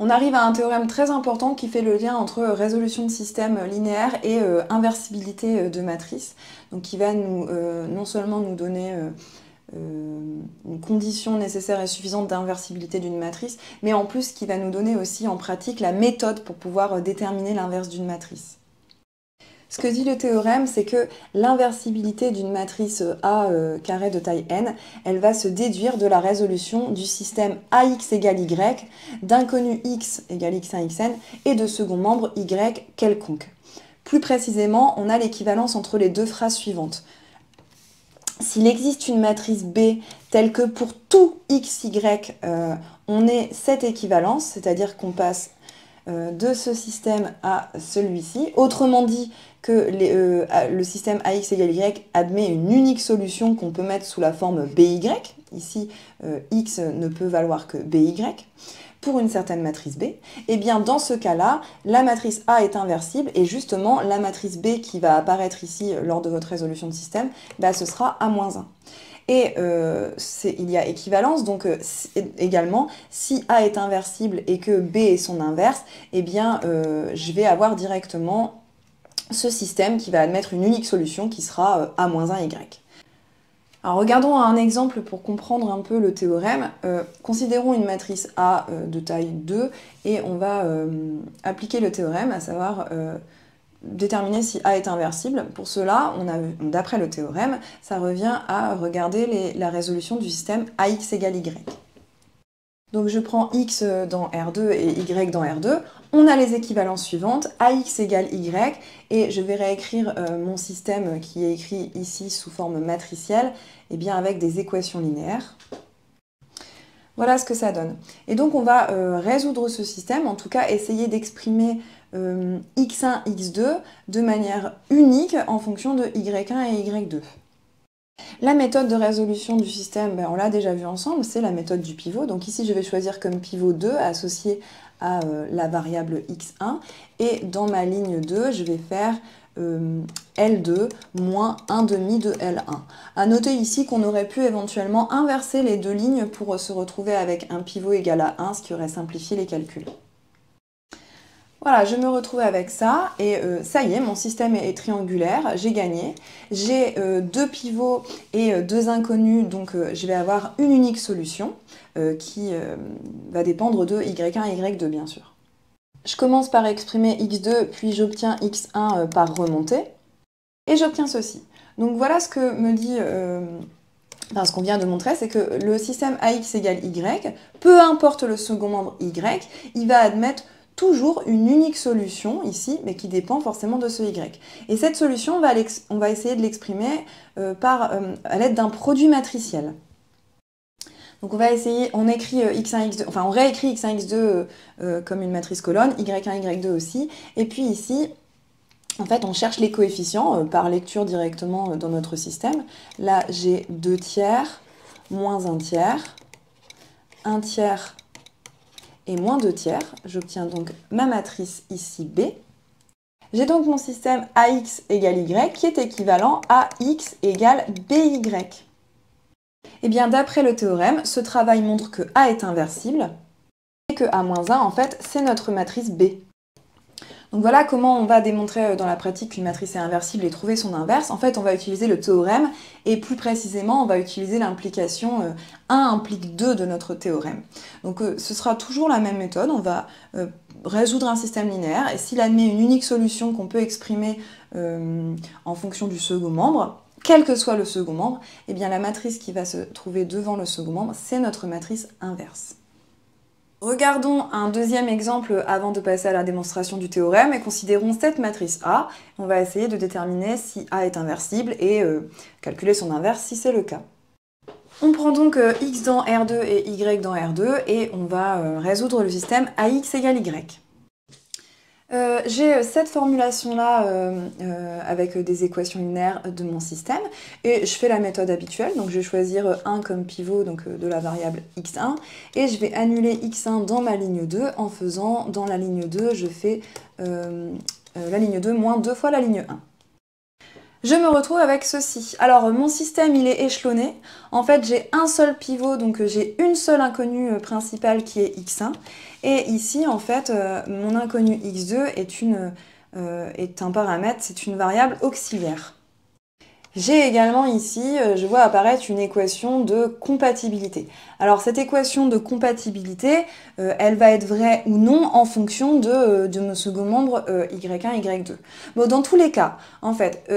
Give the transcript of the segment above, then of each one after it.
On arrive à un théorème très important qui fait le lien entre résolution de système linéaire et inversibilité de matrice. Donc qui va nous, non seulement nous donner une condition nécessaire et suffisante d'inversibilité d'une matrice, mais en plus qui va nous donner aussi en pratique la méthode pour pouvoir déterminer l'inverse d'une matrice. Ce que dit le théorème, c'est que l'inversibilité d'une matrice A carré de taille n, elle va se déduire de la résolution du système AX égale Y, d'inconnu X égale X1 Xn, et de second membre Y quelconque. Plus précisément, on a l'équivalence entre les deux phrases suivantes. S'il existe une matrice B telle que pour tout XY, on ait cette équivalence, c'est-à-dire qu'on passe de ce système à celui-ci. Autrement dit, que le système AX égale Y admet une unique solution qu'on peut mettre sous la forme BY. Ici, X ne peut valoir que BY pour une certaine matrice B. Et bien dans ce cas-là, la matrice A est inversible et justement la matrice B qui va apparaître ici lors de votre résolution de système, bah, ce sera A-1. Et il y a équivalence, donc également, si A est inversible et que B est son inverse, eh bien je vais avoir directement ce système qui va admettre une unique solution qui sera A-1Y. Alors regardons un exemple pour comprendre un peu le théorème. Considérons une matrice A de taille 2 et on va appliquer le théorème, à savoir déterminer si A est inversible. Pour cela, d'après le théorème, ça revient à regarder la résolution du système AX égale Y. Donc je prends X dans R2 et Y dans R2. On a les équivalences suivantes, AX égale Y, et je vais réécrire mon système qui est écrit ici sous forme matricielle, et bien avec des équations linéaires. Voilà ce que ça donne. Et donc on va résoudre ce système, en tout cas essayer d'exprimer x1, x2 de manière unique en fonction de y1 et y2. La méthode de résolution du système, ben, on l'a déjà vu ensemble, c'est la méthode du pivot. Donc ici, je vais choisir comme pivot 2 associé à la variable x1. Et dans ma ligne 2, je vais faire L2 moins 1 demi de L1. À noter ici qu'on aurait pu éventuellement inverser les deux lignes pour se retrouver avec un pivot égal à 1, ce qui aurait simplifié les calculs. Voilà, je me retrouve avec ça et ça y est, mon système est triangulaire, j'ai gagné. J'ai deux pivots et deux inconnus, donc je vais avoir une unique solution qui va dépendre de y1 et y2 bien sûr. Je commence par exprimer x2, puis j'obtiens x1 par remontée et j'obtiens ceci. Donc voilà ce que me dit... ce qu'on vient de montrer, c'est que le système AX égale Y, peu importe le second membre Y, il va admettre toujours une unique solution ici, mais qui dépend forcément de ce Y. Et cette solution, on va essayer de l'exprimer à l'aide d'un produit matriciel. Donc on va essayer, on écrit x1, x2, enfin on réécrit x1, x2 comme une matrice colonne, y1, y2 aussi, et puis ici, en fait, on cherche les coefficients par lecture directement dans notre système. Là, j'ai 2 tiers, moins 1 tiers, 1 tiers et moins 2 tiers. J'obtiens donc ma matrice ici B. J'ai donc mon système AX égale Y qui est équivalent à X égale BY. Et bien, d'après le théorème, ce travail montre que A est inversible et que A-1, en fait, c'est notre matrice B. Donc voilà comment on va démontrer dans la pratique qu'une matrice est inversible et trouver son inverse. En fait, on va utiliser le théorème et plus précisément, on va utiliser l'implication 1 implique 2 de notre théorème. Donc ce sera toujours la même méthode. On va résoudre un système linéaire et s'il admet une unique solution qu'on peut exprimer en fonction du second membre, quel que soit le second membre, eh bien la matrice qui va se trouver devant le second membre, c'est notre matrice inverse. Regardons un deuxième exemple avant de passer à la démonstration du théorème et considérons cette matrice A. On va essayer de déterminer si A est inversible et calculer son inverse si c'est le cas. On prend donc x dans R2 et y dans R2 et on va résoudre le système AX égale Y. J'ai cette formulation-là avec des équations linéaires de mon système et je fais la méthode habituelle, donc je vais choisir 1 comme pivot donc, de la variable x1 et je vais annuler x1 dans ma ligne 2 en faisant dans la ligne 2, je fais la ligne 2 moins 2 fois la ligne 1. Je me retrouve avec ceci. Alors mon système il est échelonné. En fait j'ai un seul pivot, donc j'ai une seule inconnue principale qui est x1. Et ici en fait mon inconnue x2 est un paramètre, c'est une variable auxiliaire. J'ai également ici, je vois apparaître une équation de compatibilité. Alors cette équation de compatibilité, elle va être vraie ou non en fonction de mon second membre y1, y2. Bon, dans tous les cas, en fait,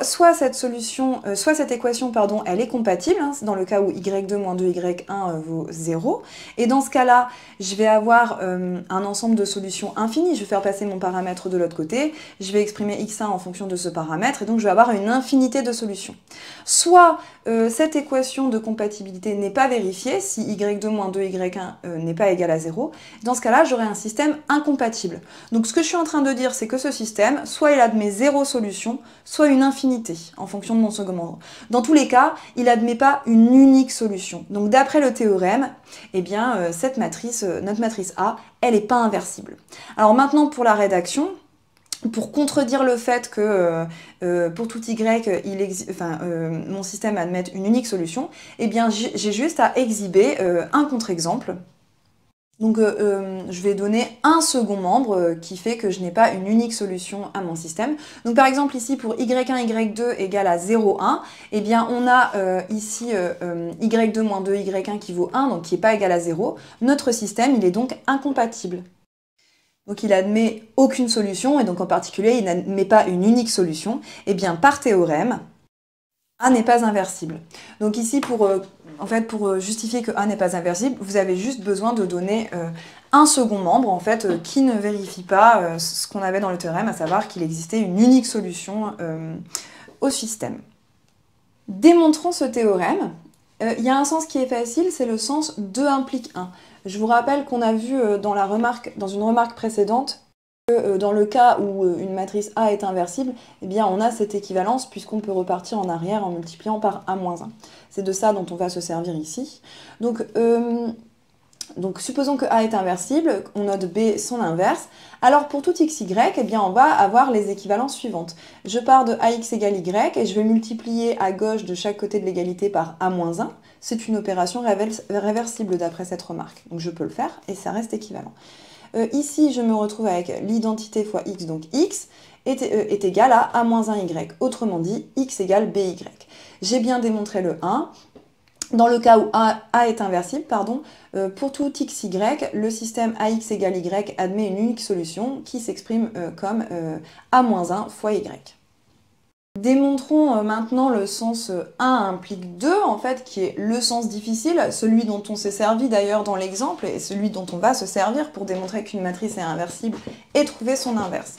soit cette équation, pardon, elle est compatible, hein, dans le cas où y2 moins 2y1 vaut 0. Et dans ce cas-là, je vais avoir un ensemble de solutions infinies. Je vais faire passer mon paramètre de l'autre côté, je vais exprimer x1 en fonction de ce paramètre, et donc je vais avoir une infinité de solutions. Soit cette équation de compatibilité n'est pas vérifiée, si y2 moins 2y1 n'est pas égal à 0, dans ce cas-là, j'aurai un système incompatible. Donc ce que je suis en train de dire, c'est que ce système, soit il admet 0 solution, soit une infinité, en fonction de mon second membre. Dans tous les cas, il n'admet pas une unique solution. Donc d'après le théorème, eh bien, notre matrice A, elle n'est pas inversible. Alors maintenant, pour la rédaction, pour contredire le fait que pour tout y, mon système admette une unique solution, eh bien j'ai juste à exhiber un contre-exemple. Donc je vais donner un second membre qui fait que je n'ai pas une unique solution à mon système. Donc par exemple ici pour y1, y2 égale à 0, 1, eh bien on a ici y2 moins 2, y1 qui vaut 1, donc qui n'est pas égal à 0. Notre système, il est donc incompatible. Donc il admet aucune solution, et donc en particulier il n'admet pas une unique solution. Et bien par théorème, A n'est pas inversible. Donc ici pour justifier que A n'est pas inversible, vous avez juste besoin de donner un second membre en fait qui ne vérifie pas ce qu'on avait dans le théorème, à savoir qu'il existait une unique solution au système. Démontrons ce théorème. Il y a un sens qui est facile, c'est le sens 2 implique 1. Je vous rappelle qu'on a vu dans une remarque précédente que dans le cas où une matrice A est inversible, eh bien on a cette équivalence puisqu'on peut repartir en arrière en multipliant par A-1. C'est de ça dont on va se servir ici. Donc supposons que A est inversible, on note B son inverse. Alors pour tout xy, eh bien on va avoir les équivalences suivantes. Je pars de ax égale y et je vais multiplier à gauche de chaque côté de l'égalité par A-1. C'est une opération réversible d'après cette remarque. Donc je peux le faire et ça reste équivalent. Ici, je me retrouve avec l'identité fois x, donc x est égal à A-1y. Autrement dit, x égale by. J'ai bien démontré le 1. Dans le cas où A est inversible, pour tout xy, le système ax égale y admet une unique solution qui s'exprime comme A-1 fois y. Démontrons maintenant le sens 1 implique 2, en fait, qui est le sens difficile, celui dont on s'est servi d'ailleurs dans l'exemple, et celui dont on va se servir pour démontrer qu'une matrice est inversible et trouver son inverse.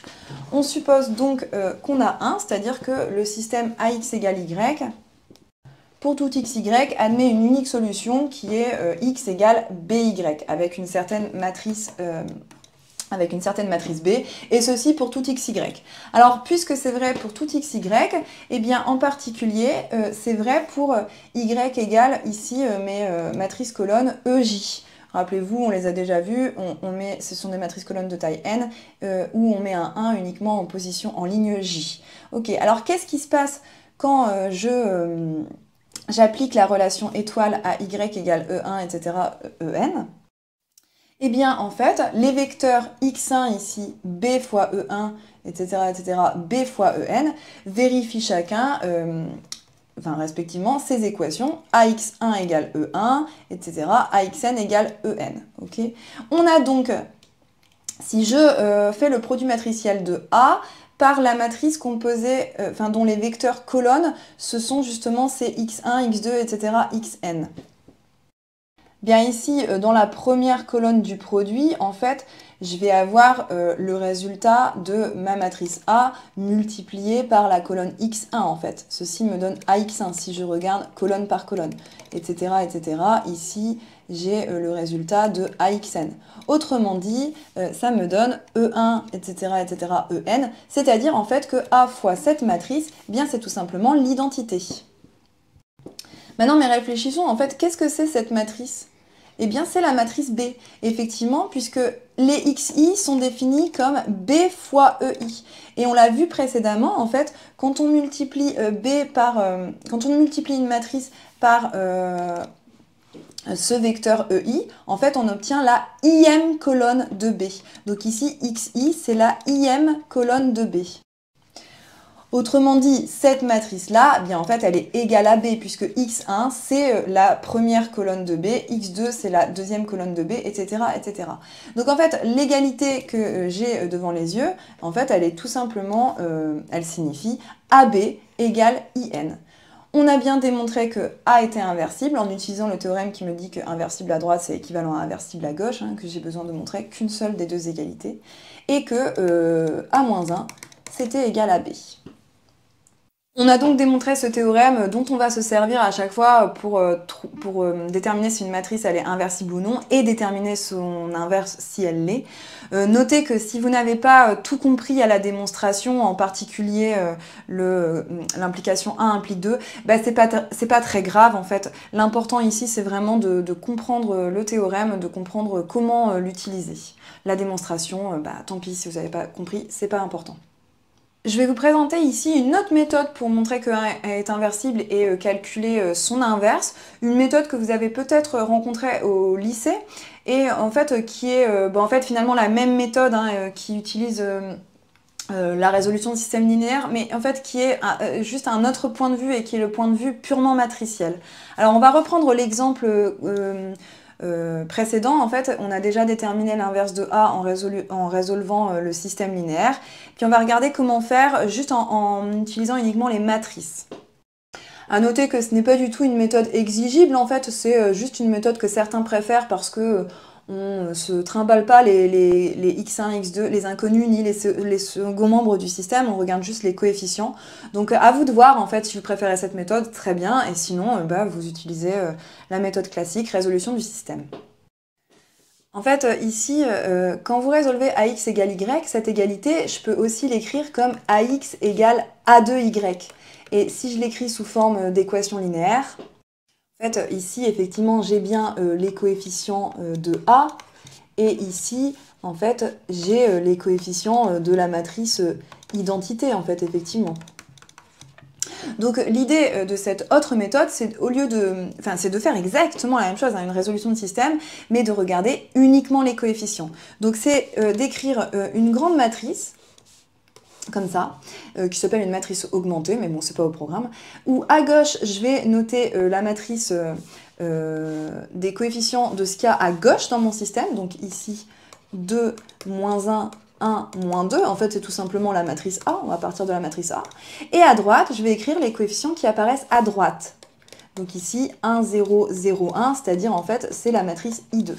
On suppose donc qu'on a 1, c'est-à-dire que le système ax égale y, pour tout xy, admet une unique solution qui est x égale by, avec une certaine matrice B, et ceci pour tout xy. Alors, puisque c'est vrai pour tout xy, eh bien, en particulier, c'est vrai pour y égale, ici, mes matrices colonnes EJ. Rappelez-vous, on les a déjà vues, ce sont des matrices colonnes de taille n, où on met un 1 uniquement en position en ligne J. Ok, alors qu'est-ce qui se passe quand j'applique la relation étoile à y égale E1, etc., En? Eh bien, en fait, les vecteurs x1 ici, b fois e1, etc., b fois en, vérifient chacun, respectivement, ces équations, ax1 égale e1, etc., axn égale en. Okay, on a donc, si je fais le produit matriciel de A, par la matrice composée, dont les vecteurs colonnes, ce sont justement ces x1, x2, etc., xn. Bien ici, dans la première colonne du produit, en fait, je vais avoir le résultat de ma matrice A multiplié par la colonne x1, en fait. Ceci me donne ax1 si je regarde colonne par colonne, etc., etc. Ici, j'ai le résultat de axn. Autrement dit, ça me donne E1, etc., En, c'est-à-dire en fait que A fois cette matrice, eh bien c'est tout simplement l'identité. Maintenant, mais réfléchissons, en fait, qu'est-ce que c'est cette matrice ? Eh bien, c'est la matrice B, effectivement, puisque les xi sont définis comme B fois EI. Et on l'a vu précédemment, en fait, quand on multiplie quand on multiplie une matrice par ce vecteur EI, en fait, on obtient la ième colonne de B. Donc ici, xi, c'est la ième colonne de B. Autrement dit, cette matrice-là, bien en fait, elle est égale à B, puisque x1, c'est la première colonne de B, x2, c'est la deuxième colonne de B, etc., etc. Donc en fait, l'égalité que j'ai devant les yeux, en fait, elle est tout simplement, elle signifie AB égale IN. On a bien démontré que A était inversible en utilisant le théorème qui me dit que inversible à droite, c'est équivalent à inversible à gauche, hein, que j'ai besoin de montrer qu'une seule des deux égalités, et que A-1, c'était égal à B. On a donc démontré ce théorème dont on va se servir à chaque fois pour déterminer si une matrice elle est inversible ou non et déterminer son inverse si elle l'est. Notez que si vous n'avez pas tout compris à la démonstration, en particulier l'implication 1 implique 2, bah c'est pas très grave en fait. L'important ici c'est vraiment de comprendre le théorème, de comprendre comment l'utiliser. La démonstration, tant pis si vous n'avez pas compris, c'est pas important. Je vais vous présenter ici une autre méthode pour montrer que 1 est inversible et calculer son inverse. Une méthode que vous avez peut-être rencontrée au lycée et en fait qui est finalement la même méthode qui utilise la résolution de système linéaire, mais en fait qui est juste un autre point de vue et qui est le point de vue purement matriciel. Alors on va reprendre l'exemple précédent, en fait, on a déjà déterminé l'inverse de A en résolvant le système linéaire. Puis on va regarder comment faire juste en utilisant uniquement les matrices. À noter que ce n'est pas du tout une méthode exigible, en fait, c'est juste une méthode que certains préfèrent parce que on ne se trimballe pas les x1, x2, les inconnus, ni les seconds membres du système, on regarde juste les coefficients. Donc à vous de voir, en fait, si vous préférez cette méthode, très bien, et sinon, vous utilisez la méthode classique, résolution du système. En fait, ici, quand vous résolvez ax égale y, cette égalité, je peux aussi l'écrire comme ax égale a2y. Et si je l'écris sous forme d'équation linéaire, en fait, ici, effectivement, j'ai bien les coefficients de A, et ici, en fait, j'ai les coefficients de la matrice identité, en fait, effectivement. Donc, l'idée de cette autre méthode, c'est de faire exactement la même chose, une résolution de système, mais de regarder uniquement les coefficients. Donc, c'est d'écrire une grande matrice, comme ça, qui s'appelle une matrice augmentée, mais bon, c'est pas au programme, où à gauche, je vais noter la matrice des coefficients de ce qu'il y a à gauche dans mon système, donc ici, 2, moins 1, 1, moins 2, en fait, c'est tout simplement la matrice A, on va partir de la matrice A, et à droite, je vais écrire les coefficients qui apparaissent à droite. Donc ici, 1, 0, 0, 1, c'est-à-dire, en fait, c'est la matrice I2.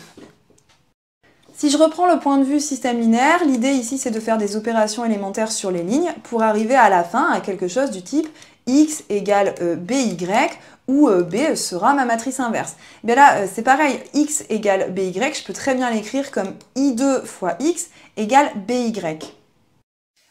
Si je reprends le point de vue système linéaire, l'idée ici c'est de faire des opérations élémentaires sur les lignes pour arriver à la fin à quelque chose du type x égale by, où b sera ma matrice inverse. Et bien là c'est pareil, x égale by, je peux très bien l'écrire comme i2 fois x égale by.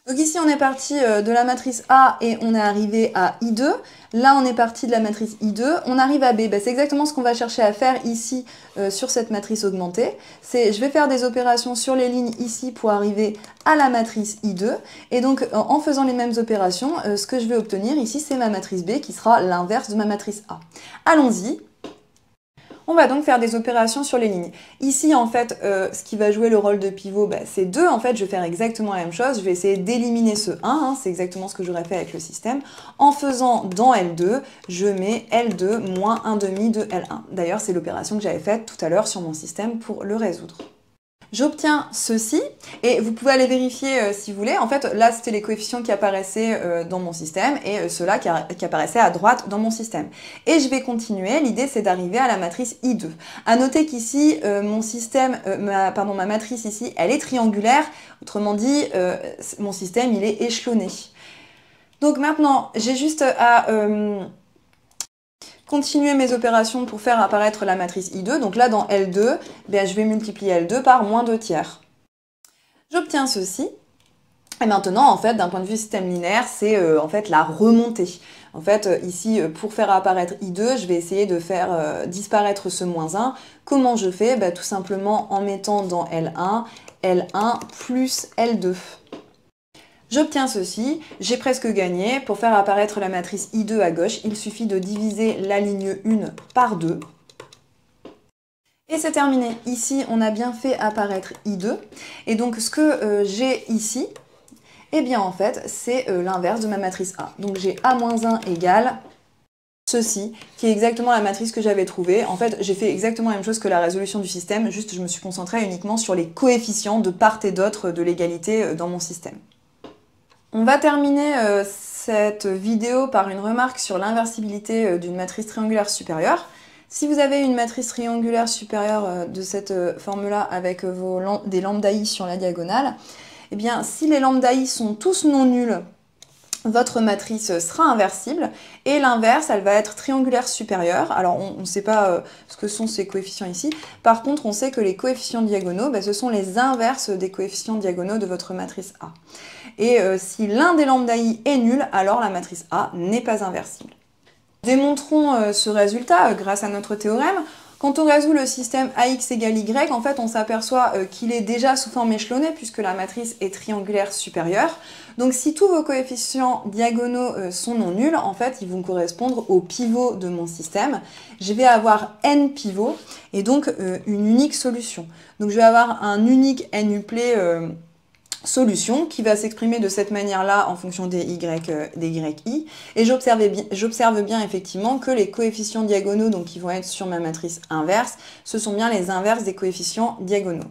Donc ici on est parti de la matrice A et on est arrivé à I2. Là on est parti de la matrice I2, on arrive à B. C'est exactement ce qu'on va chercher à faire ici sur cette matrice augmentée. Je vais faire des opérations sur les lignes ici pour arriver à la matrice I2. Et donc en faisant les mêmes opérations, ce que je vais obtenir ici c'est ma matrice B qui sera l'inverse de ma matrice A. Allons-y. On va donc faire des opérations sur les lignes. Ici, en fait, ce qui va jouer le rôle de pivot, c'est 2. En fait, je vais faire exactement la même chose. Je vais essayer d'éliminer ce 1. C'est exactement ce que j'aurais fait avec le système. En faisant dans L2, je mets L2 moins 1,5 de L1. D'ailleurs, c'est l'opération que j'avais faite tout à l'heure sur mon système pour le résoudre. J'obtiens ceci, et vous pouvez aller vérifier si vous voulez. En fait, là, c'était les coefficients qui apparaissaient dans mon système, et ceux-là qui apparaissaient à droite dans mon système. Et je vais continuer, l'idée c'est d'arriver à la matrice I2. À noter qu'ici, ma matrice ici, elle est triangulaire, autrement dit, mon système, il est échelonné. Donc maintenant, j'ai juste à continuer mes opérations pour faire apparaître la matrice I2. Donc là, dans L2, je vais multiplier L2 par moins 2 tiers. J'obtiens ceci. Et maintenant, en fait, d'un point de vue système linéaire, c'est en fait la remontée. En fait, ici, pour faire apparaître I2, je vais essayer de faire disparaître ce -1. Comment je fais? Tout simplement en mettant dans L1 plus L2. J'obtiens ceci, j'ai presque gagné. Pour faire apparaître la matrice I2 à gauche, il suffit de diviser la ligne 1 par 2. Et c'est terminé. Ici, on a bien fait apparaître I2. Et donc, ce que j'ai ici, eh bien, en fait, c'est l'inverse de ma matrice A. Donc, j'ai A-1 égale ceci, qui est exactement la matrice que j'avais trouvée. En fait, j'ai fait exactement la même chose que la résolution du système, juste je me suis concentrée uniquement sur les coefficients de part et d'autre de l'égalité dans mon système. On va terminer cette vidéo par une remarque sur l'inversibilité d'une matrice triangulaire supérieure. Si vous avez une matrice triangulaire supérieure de cette forme-là avec des lambda i sur la diagonale, eh bien, si les lambda i sont tous non nuls, votre matrice sera inversible, et l'inverse, elle va être triangulaire supérieure. Alors, on ne sait pas ce que sont ces coefficients ici. Par contre, on sait que les coefficients diagonaux, ce sont les inverses des coefficients diagonaux de votre matrice A. Et si l'un des lambda i est nul, alors la matrice A n'est pas inversible. Démontrons ce résultat grâce à notre théorème. Quand on résout le système AX égale Y, en fait, on s'aperçoit qu'il est déjà sous forme échelonnée puisque la matrice est triangulaire supérieure. Donc, si tous vos coefficients diagonaux sont non nuls, en fait, ils vont correspondre aux pivots de mon système. Je vais avoir n pivots et donc une unique solution. Donc, je vais avoir un unique n-uplet solution qui va s'exprimer de cette manière-là en fonction des yi, et j'observe bien effectivement que les coefficients diagonaux, donc qui vont être sur ma matrice inverse, ce sont bien les inverses des coefficients diagonaux.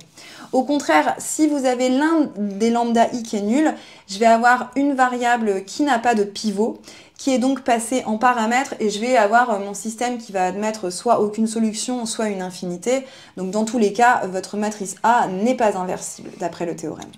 Au contraire, si vous avez l'un des lambda i qui est nul, je vais avoir une variable qui n'a pas de pivot, qui est donc passée en paramètre, et je vais avoir mon système qui va admettre soit aucune solution, soit une infinité. Donc dans tous les cas, votre matrice A n'est pas inversible, d'après le théorème.